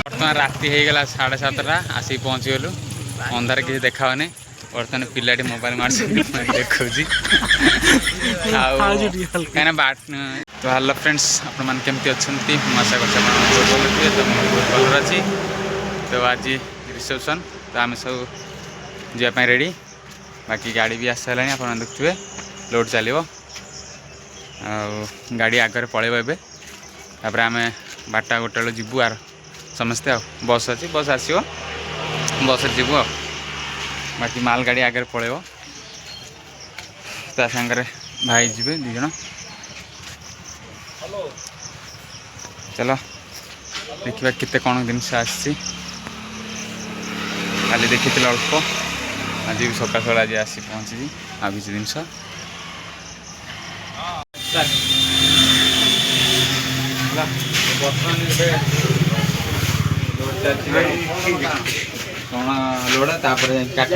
बर्तमान राति हो गला 7:30 आसिक पहुँचीगलु अंधार किसी देखानी बर्तमान पिलाटी मोबाइल मार देखा कहीं बाट तो हेलो फ्रेंड्स आपण मैंने केमती अच्छा आशा कर बहुत भल अच्छी तो आज रिसेप्शन तो आम सब जावाई रेडी बाकी गाड़ी भी आस सारा आप देखुए लोड चलो गाड़ी आगे पलैब एवं आम 12टा 1टा बेलू जीवु आर समस्ते बस अच्छी बस आसो बस जीवु बाकी माल गाड़ी आगे पलैब ता सागर भाई जी 2 जन चलो देखा केते कौन जिनस आसी खाली देखी अल्प आज भी सका सका आज आसी पहुँची आ किसी जिनस कौन लोड़ा तापर काट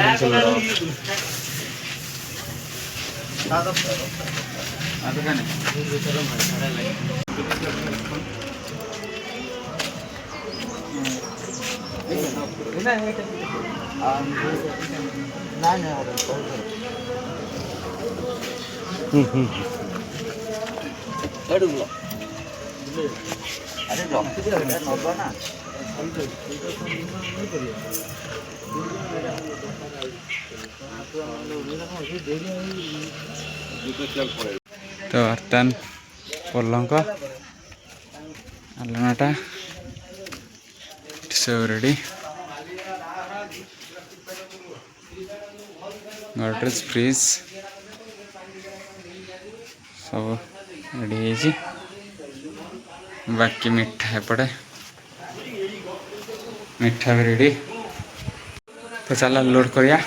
तो बर्तमान पलंक आलनाटा सब रेडी गॉडरेज फ्रिज सब रेडी है बाकी मिठा एपटे मिठा भी रेडी तो चल लोड करिया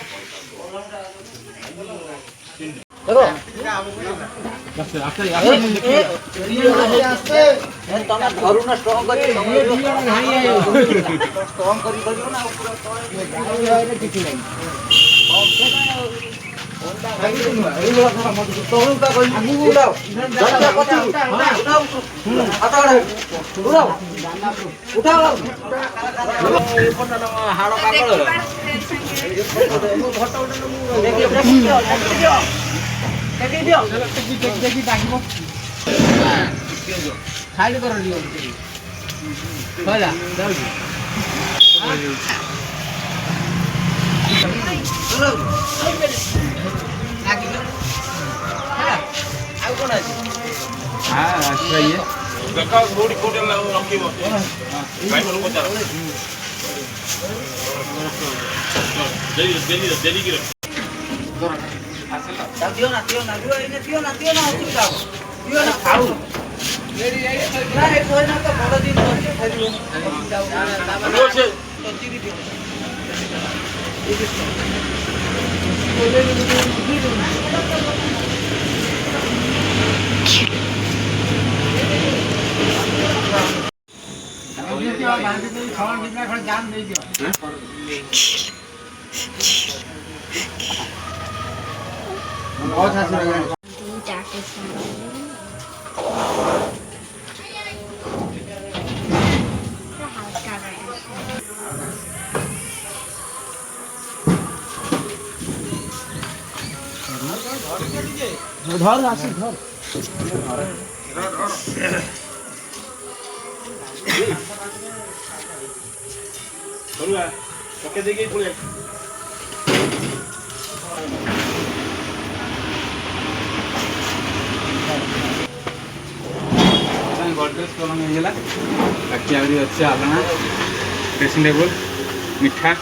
धर आसी धर ओके देखिए पुलिस गॉडरेज पलंग होगा बाकी आगे अच्छे आलना ड्रेसिंग टेबल मिठा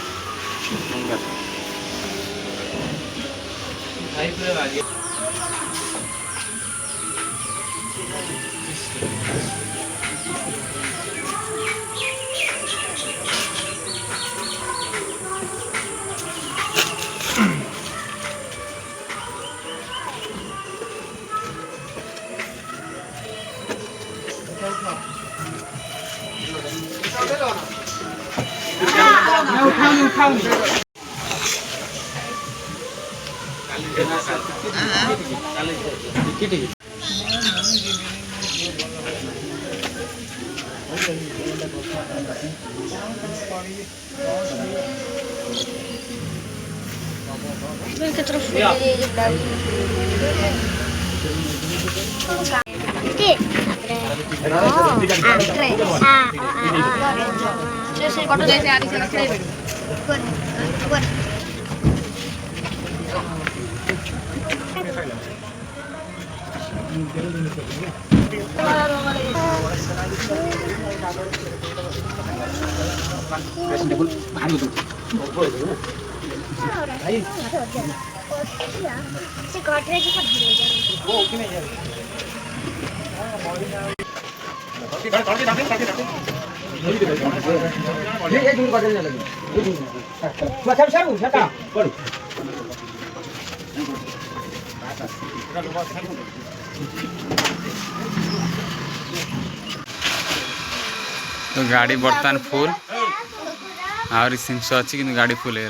तो गाड़ी बर्तमान फुल आहरी जिनस अच्छी कि गाड़ी फुल है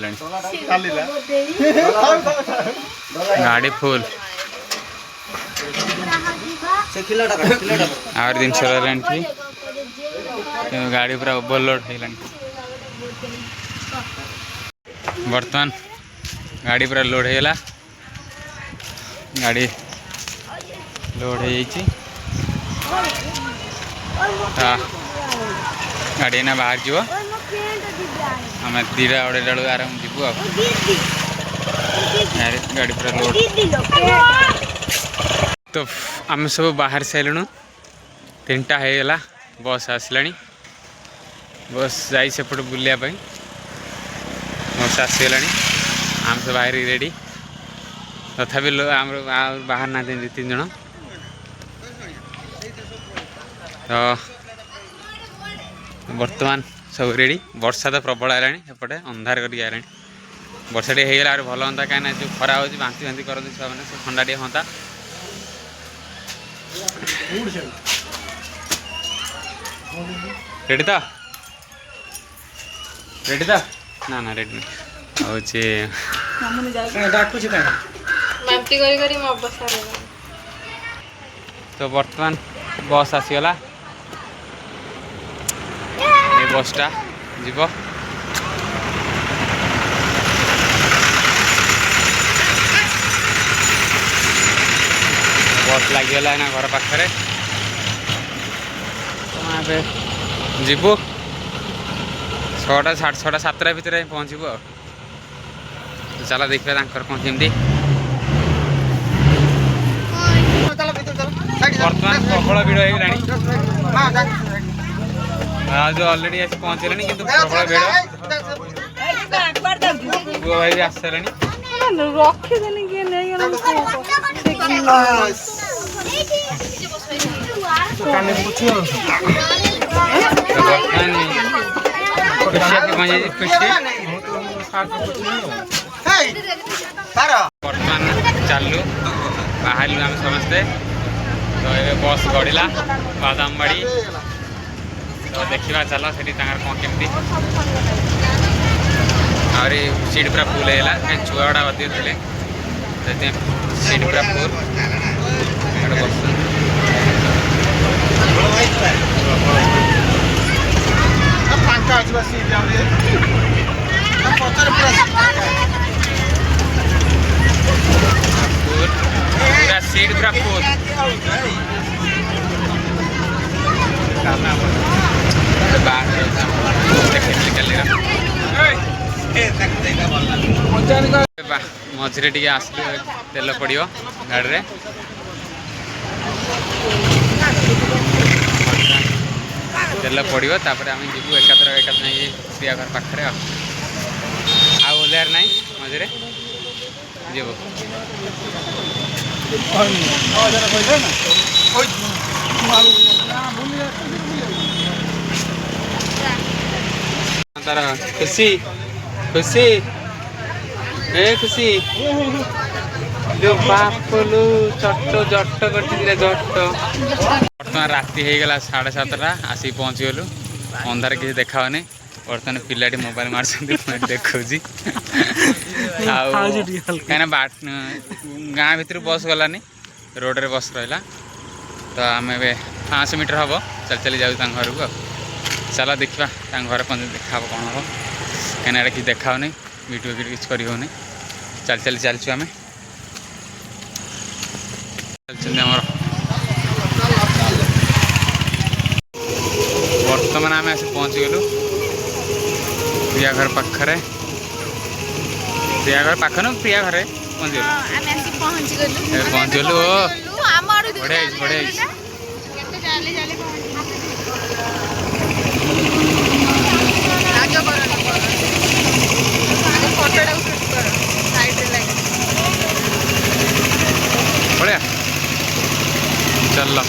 गाड़ी फुल आहरी जिनस गाड़ी पूरा ओवरलोड है बर्तमान गाड़ी पूरा लोड है गाड़ी लोड है गाड़ी ना बाहर जीव आम दीटा अड़े बेलू आराम जीवु गाड़ी पूरा लोड तो आम सब बाहर सारूँ 3टा होगा बस आसला बस जाई सेपट बुलायापी बस आसगला आम सब बाहर रेडी तथापि बाहर ना 2-3 जन तो बर्तमान सब रेडी वर्षा तो प्रबल आएपटे अंधार करके आए वर्षा टे होगला भल हाँ कहीं जो खरा हो बांती बांती करते छुआ मैंने ठंडा टे हाँ रेडी तो रेडी तो ना ना रेडी हूँ तो बर्तमान बस आसीगला ये बसटा जीव बस लगिगला ना घर पाखे जीवु 6टा 6:30 7टा भितर पहुँचू तो चला देखिए कौन केमती बर्तमान प्रबल भिड़ होगा जो अलरेडी आसी पहुँचले कि प्रबल भिड़ पुआ भाई भी आस सारे बर्तमान चलू बाहर आम समस्ते तो ये बस गड़िला बादामबाड़ी तो देखा चल से कौन केमती आहरी सीट पूरा फुल है कहीं छुआ गुड़ा अधिक थे सीट पूरा फुल बस पूरा सीट पूरा फुल मझे टे आस तेल पड़ो गाड़ी में तेल पड़ो तापर आम जीवु एकाथर प्रिया घर पाखे आधार ना मझे जीव तार खुशी खुशी ए खुशी जो बापलू चट जट कर बर्तमान राति होगला 7:30 आसिक पहुँची गलु अंधार किसी देखानी बर्तमान पिला मोबाइल मार्च देखा कहीं गाँ भर बस गलानी रोड रे बस रहा तो आम 500 मीटर हम चल चली जाऊँ घर को चल देखा घर पहुँच देखा कौन हम कहीं कि देखा वीडियो किसी कर चल चली चलचु आम चलमर बर्तमान आम आस पहुँची गलु प्रिया घर पाखे प्रिया घर पाख न प्रिया घर पहुँच गलु बढ़िया बढ़िया बढ़िया चल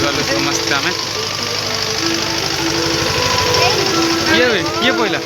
गलु समस्त आम ये पहला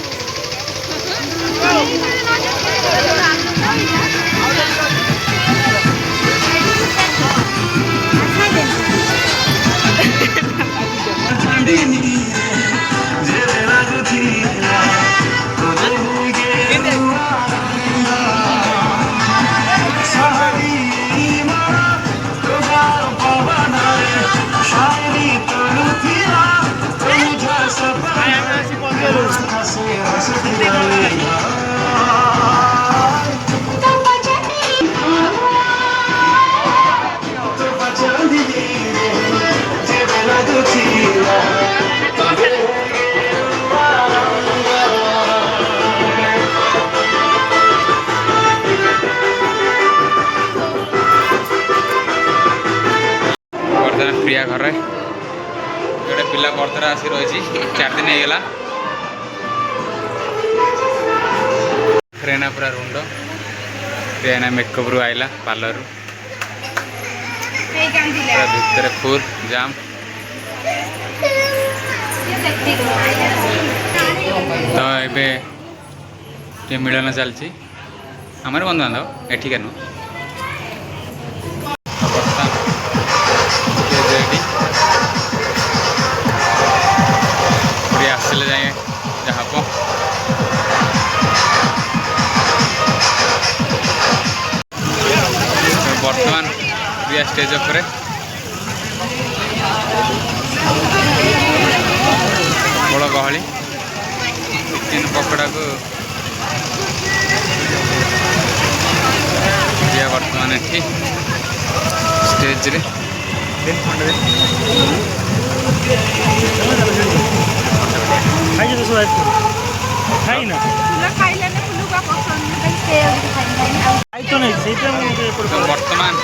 प्रिया घर गोटे पिला बर्दरा आसी रही 4 दिन होगा रेना पूरा रुंड रेना मेकअप रू आइला पार्लर भितर फुल जाम तो ये मिलन चलती आमर बंधु बांधव एठिका नुह आसले जाए जहाँ बर्तमान प्रिया स्टेज पर बड़ गहली चिकेन पकोड़ा को प्रिया बर्तमान एठी स्टेज रे खाई तो सब खाई ना खाइले ना फुलू का पसंद नहीं से खाई तो नहीं से तो वर्तमान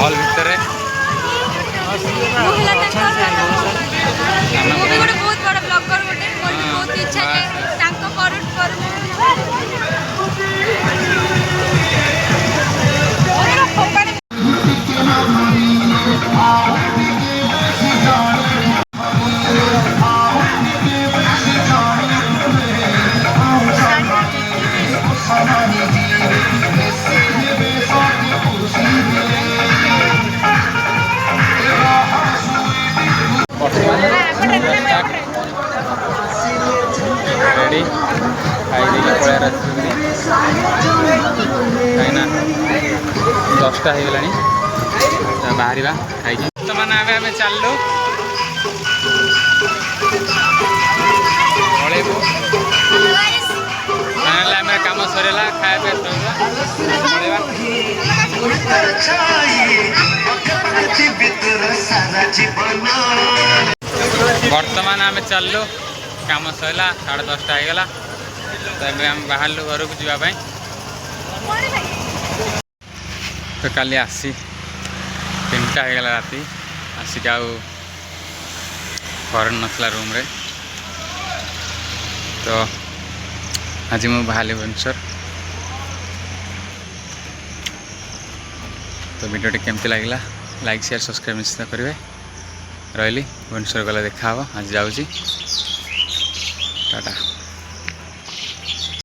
हॉल भीतर बहुत बड़ा ब्लॉगर गोटे बहुत इच्छा है तांको करोड़ पर रेडी खाई पड़े कहीं 10टा हो गला बाहर खाई बर्तमान आम चलू आम कम सरला खाया बर्तमान आम चलू कम सरला 10:30 हो गला तो आम बाहर घर को जावाई तो काली आसी 3टा हो गला राति आसिक करंट नथला रूम रे तो आज मु बाहर भुवनेश्वर तो वीडियो केमती लगे लाइक शेयर सब्सक्राइब निश्चित करेंगे रही भुवनेश्वर गला देखा आज जाऊँगी टाटा।